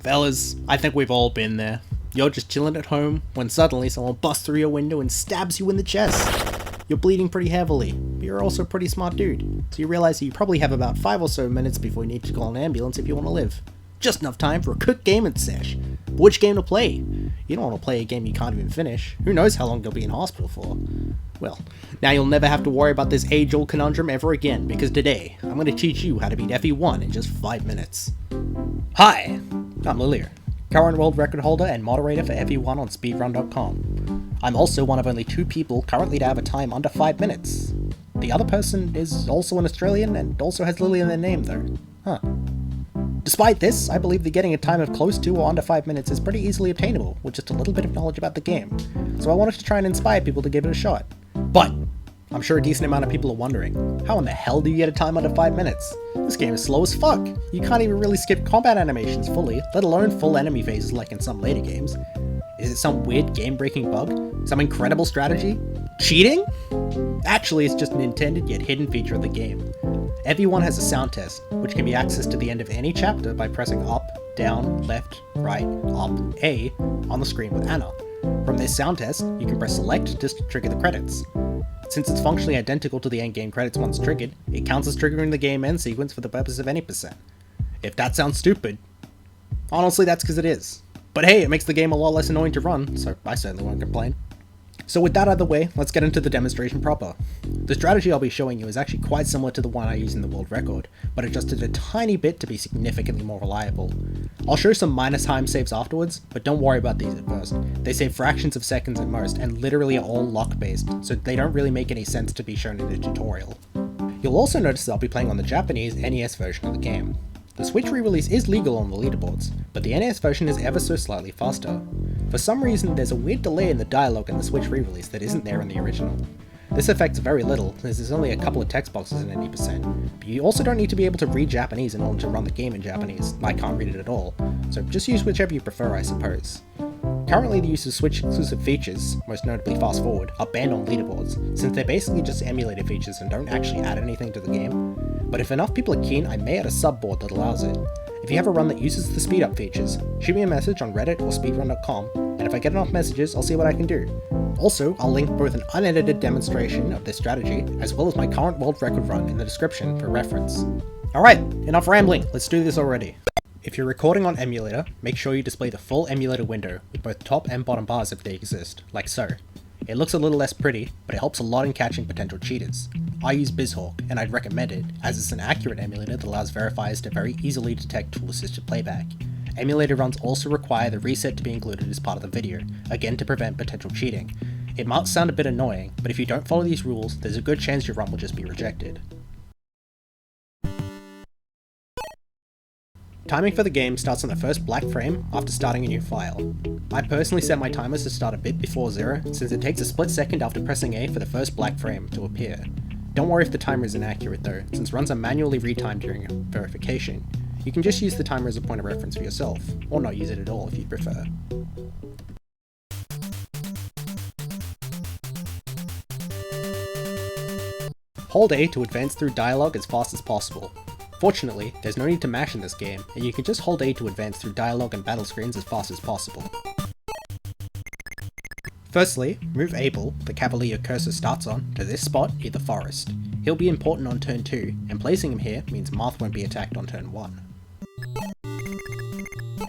Fellas, I think we've all been there. You're just chilling at home when suddenly someone busts through your window and stabs you in the chest. You're bleeding pretty heavily, but you're also a pretty smart dude, so you realize that you probably have about 5 or so minutes before you need to call an ambulance if you want to live. Just enough time for a quick gaming sesh. But which game to play? You don't want to play a game you can't even finish. Who knows how long you'll be in hospital for? Well, now you'll never have to worry about this age-old conundrum ever again, because today, I'm going to teach you how to beat FE1 in just 5 minutes. Hi, I'm Lilia, current world record holder and moderator for FE1 on speedrun.com. I'm also one of only 2 people currently to have a time under 5 minutes. The other person is also an Australian and also has Lily in their name though. Huh. Despite this, I believe that getting a time of close to or under 5 minutes is pretty easily obtainable with just a little bit of knowledge about the game, so I wanted to try and inspire people to give it a shot. But I'm sure a decent amount of people are wondering, how in the hell do you get a time under 5 minutes? This game is slow as fuck. You can't even really skip combat animations fully, let alone full enemy phases like in some later games. Is it some weird game-breaking bug? Some incredible strategy? Cheating? Actually, it's just an intended yet hidden feature of the game. FE1 has a sound test, which can be accessed at the end of any chapter by pressing up, down, left, right, up, A on the screen with Anna. From this sound test, you can press select to trigger the credits. Since it's functionally identical to the endgame credits once triggered, it counts as triggering the game end sequence for the purpose of any percent. If that sounds stupid, honestly that's because it is. But hey, it makes the game a lot less annoying to run, so I certainly won't complain. So with that out of the way, let's get into the demonstration proper. The strategy I'll be showing you is actually quite similar to the one I use in the world record, but adjusted a tiny bit to be significantly more reliable. I'll show some minor time saves afterwards, but don't worry about these at first. They save fractions of seconds at most, and literally are all lock based, so they don't really make any sense to be shown in a tutorial. You'll also notice that I'll be playing on the Japanese NES version of the game. The Switch re-release is legal on the leaderboards, but the NES version is ever so slightly faster. For some reason, there's a weird delay in the dialogue in the Switch re-release that isn't there in the original. This affects very little, since there's only a couple of text boxes in 90%, but you also don't need to be able to read Japanese in order to run the game in Japanese. I can't read it at all, so just use whichever you prefer, I suppose. Currently, the use of Switch exclusive features, most notably fast forward, are banned on leaderboards, since they're basically just emulated features and don't actually add anything to the game. But if enough people are keen, I may add a subboard that allows it. If you have a run that uses the speed up features, shoot me a message on Reddit or speedrun.com, and if I get enough messages, I'll see what I can do. Also, I'll link both an unedited demonstration of this strategy, as well as my current world record run in the description for reference. Alright, enough rambling, let's do this already. If you're recording on emulator, make sure you display the full emulator window with both top and bottom bars if they exist, like so. It looks a little less pretty, but it helps a lot in catching potential cheaters. I use BizHawk, and I'd recommend it, as it's an accurate emulator that allows verifiers to very easily detect tool-assisted playback. Emulator runs also require the reset to be included as part of the video, again to prevent potential cheating. It might sound a bit annoying, but if you don't follow these rules, there's a good chance your run will just be rejected. Timing for the game starts on the first black frame after starting a new file. I personally set my timers to start a bit before 0, since it takes a split second after pressing A for the first black frame to appear. Don't worry if the timer is inaccurate though, since runs are manually retimed during verification. You can just use the timer as a point of reference for yourself, or not use it at all if you prefer. Hold A to advance through dialogue as fast as possible. Fortunately, there's no need to mash in this game, and you can just hold A to advance through dialogue and battle screens as fast as possible. Firstly, move Abel, the cavalier your cursor starts on, to this spot near the forest. He'll be important on turn 2, and placing him here means Marth won't be attacked on turn 1.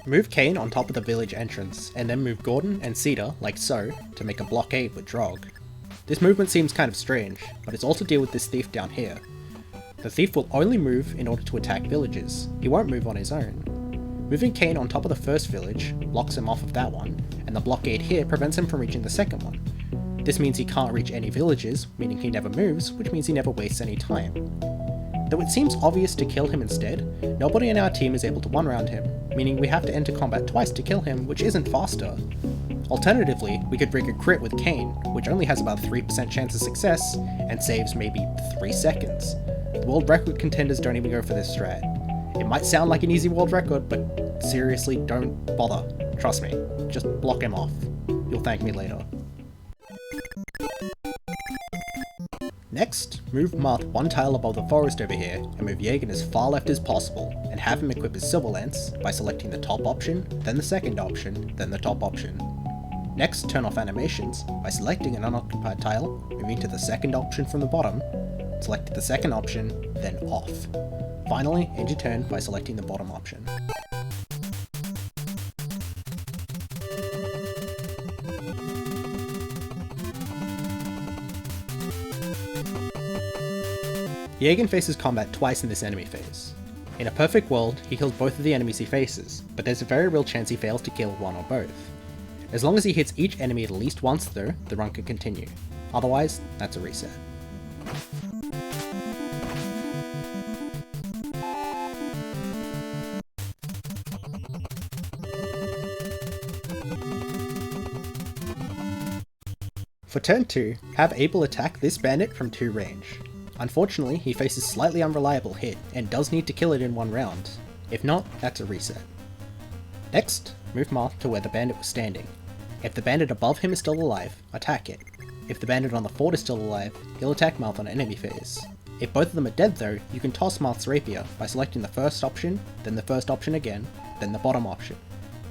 Move Cain on top of the village entrance, and then move Gordon and Cedar, like so, to make a blockade with Drog. This movement seems kind of strange, but it's all to deal with this thief down here. The thief will only move in order to attack villages, he won't move on his own. Moving Cain on top of the first village blocks him off of that one, and the blockade here prevents him from reaching the second one. This means he can't reach any villages, meaning he never moves, which means he never wastes any time. Though it seems obvious to kill him instead, nobody in our team is able to one-round him, meaning we have to enter combat twice to kill him, which isn't faster. Alternatively, we could rig a crit with Cain, which only has about 3% chance of success, and saves maybe 3 seconds. The world record contenders don't even go for this strat. It might sound like an easy world record, but seriously, don't bother. Trust me, just block him off. You'll thank me later. Next, move Marth one tile above the forest over here and move Jagen as far left as possible and have him equip his Silver Lance by selecting the top option, then the second option, then the top option. Next, turn off animations by selecting an unoccupied tile, moving to the second option from the bottom, select the second option, then off. Finally, end your turn by selecting the bottom option. Jagen faces combat twice in this enemy phase. In a perfect world, he kills both of the enemies he faces, but there's a very real chance he fails to kill one or both. As long as he hits each enemy at least once though, the run can continue. Otherwise, that's a reset. For turn 2, have Abel attack this bandit from 2 range. Unfortunately, he faces slightly unreliable hit and does need to kill it in one round. If not, that's a reset. Next, move Marth to where the bandit was standing. If the bandit above him is still alive, attack it. If the bandit on the fort is still alive, he'll attack Marth on enemy phase. If both of them are dead though, you can toss Marth's rapier by selecting the first option, then the first option again, then the bottom option.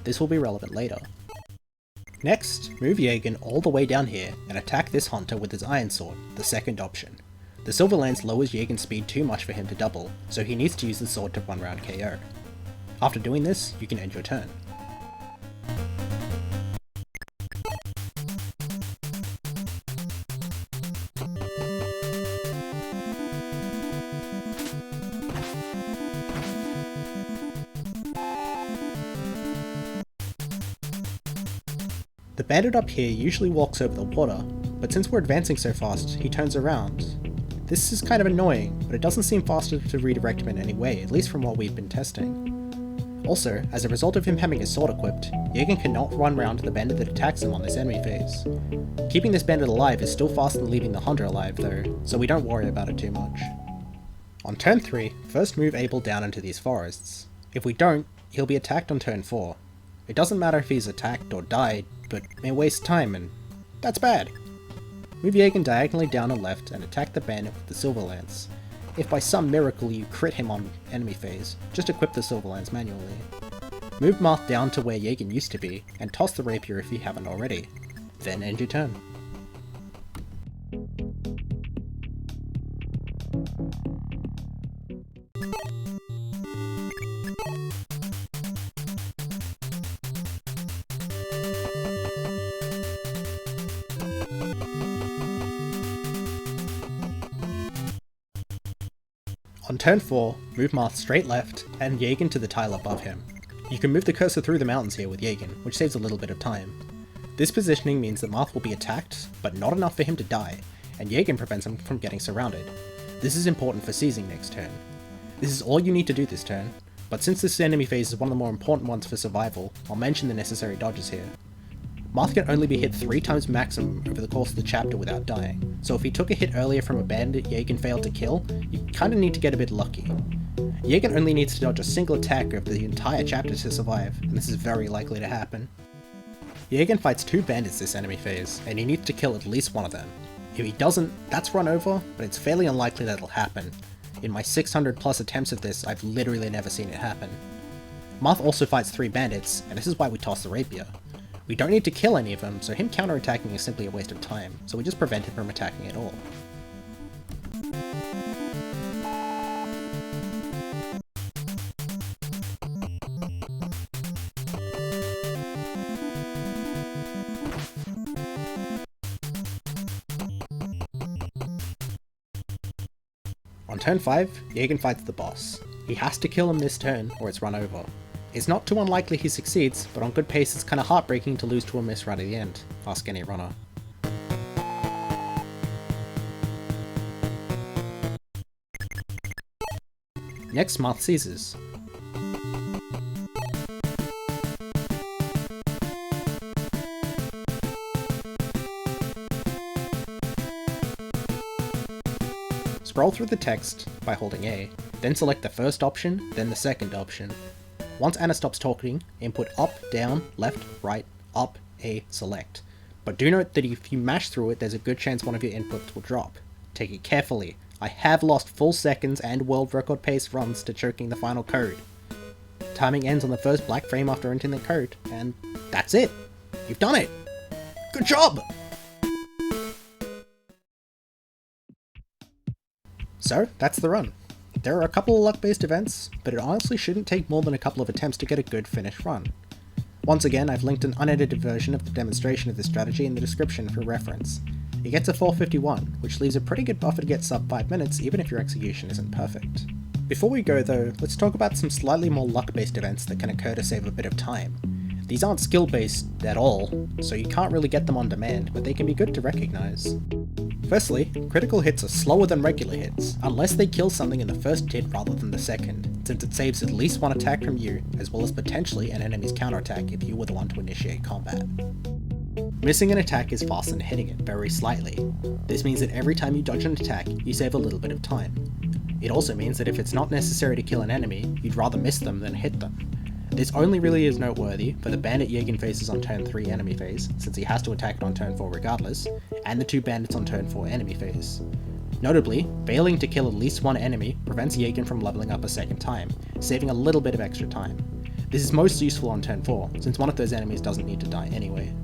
This will be relevant later. Next, move Jagen all the way down here and attack this hunter with his iron sword, the second option. The Silver Lance lowers Jagen's speed too much for him to double, so he needs to use the sword to one round KO. After doing this, you can end your turn. The bandit up here usually walks over the water, but since we're advancing so fast, he turns around. This is kind of annoying, but it doesn't seem faster to redirect him in any way, at least from what we've been testing. Also, as a result of him having his sword equipped, Jagen cannot run round the bandit that attacks him on this enemy phase. Keeping this bandit alive is still faster than leaving the hunter alive though, so we don't worry about it too much. On turn 3, first move Abel down into these forests. If we don't, he'll be attacked on turn 4. It doesn't matter if he's attacked or died, but it wastes time and that's bad. Move Jagen diagonally down and left and attack the bandit with the Silver Lance. If by some miracle you crit him on enemy phase, just equip the Silver Lance manually. Move Marth down to where Jagen used to be, and toss the rapier if you haven't already. Then end your turn. On turn 4, move Marth straight left, and Jagen to the tile above him. You can move the cursor through the mountains here with Jagen, which saves a little bit of time. This positioning means that Marth will be attacked, but not enough for him to die, and Jagen prevents him from getting surrounded. This is important for seizing next turn. This is all you need to do this turn, but since this enemy phase is one of the more important ones for survival, I'll mention the necessary dodges here. Marth can only be hit 3 times maximum over the course of the chapter without dying, so if he took a hit earlier from a bandit Jagen failed to kill, you kinda need to get a bit lucky. Jagen only needs to dodge a single attack over the entire chapter to survive, and this is very likely to happen. Jagen fights 2 bandits this enemy phase, and he needs to kill at least one of them. If he doesn't, that's run over, but it's fairly unlikely that it'll happen. In my 600 plus attempts of this, I've literally never seen it happen. Marth also fights 3 bandits, and this is why we toss the rapier. We don't need to kill any of them, so him counterattacking is simply a waste of time, so we just prevent him from attacking at all. On turn 5, Jagen fights the boss. He has to kill him this turn, or it's run over. It's not too unlikely he succeeds, but on good pace it's kinda heartbreaking to lose to a miss right at the end. Ask any runner. Next, Marth seizes. Scroll through the text by holding A, then select the first option, then the second option. Once Anna stops talking, input up, down, left, right, up, A, select. But do note that if you mash through it, there's a good chance one of your inputs will drop. take it carefully. I have lost full seconds and world record pace runs to choking the final code. Timing ends on the first black frame after entering the code, and that's it. You've done it. Good job! So, that's the run. There are a couple of luck-based events, but it honestly shouldn't take more than a couple of attempts to get a good finished run. Once again, I've linked an unedited version of the demonstration of this strategy in the description for reference. It gets a 451, which leaves a pretty good buffer to get sub 5 minutes even if your execution isn't perfect. Before we go though, let's talk about some slightly more luck-based events that can occur to save a bit of time. These aren't skill-based at all, so you can't really get them on demand, but they can be good to recognize. Firstly, critical hits are slower than regular hits, unless they kill something in the first hit rather than the second, since it saves at least one attack from you, as well as potentially an enemy's counterattack if you were the one to initiate combat. Missing an attack is faster than hitting it, very slightly. This means that every time you dodge an attack, you save a little bit of time. It also means that if it's not necessary to kill an enemy, you'd rather miss them than hit them. This only really is noteworthy for the bandit Jägern faces on turn 3 enemy phase, since he has to attack it on turn 4 regardless, and the 2 bandits on turn 4 enemy phase. Notably, failing to kill at least one enemy prevents Jägern from leveling up a second time, saving a little bit of extra time. This is most useful on turn 4, since one of those enemies doesn't need to die anyway.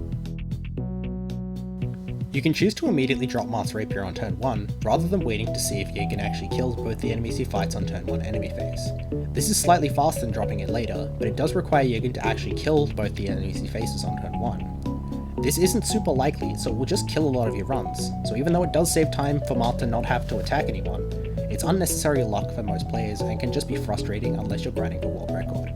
You can choose to immediately drop Marth's Rapier on turn 1, rather than waiting to see if Jägern actually kills both the enemies he fights on turn 1 enemy phase. This is slightly faster than dropping it later, but it does require Jägern to actually kill both the enemies he faces on turn 1. This isn't super likely, so it will just kill a lot of your runs, so even though it does save time for Marth to not have to attack anyone, it's unnecessary luck for most players and can just be frustrating unless you're grinding for world record.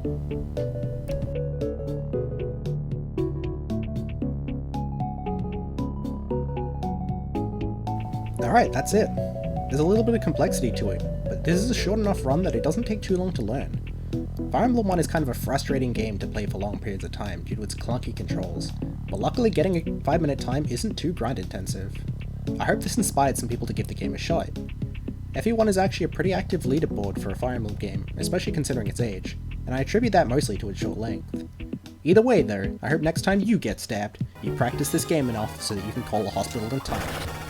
Alright, that's it. There's a little bit of complexity to it, but this is a short enough run that it doesn't take too long to learn. Fire Emblem 1 is kind of a frustrating game to play for long periods of time due to its clunky controls, but luckily getting a 5-minute time isn't too grind intensive. I hope this inspired some people to give the game a shot. FE1 is actually a pretty active leaderboard for a Fire Emblem game, especially considering its age, and I attribute that mostly to its short length. Either way though, I hope next time you get stabbed, you practice this game enough so that you can call a hospital in time.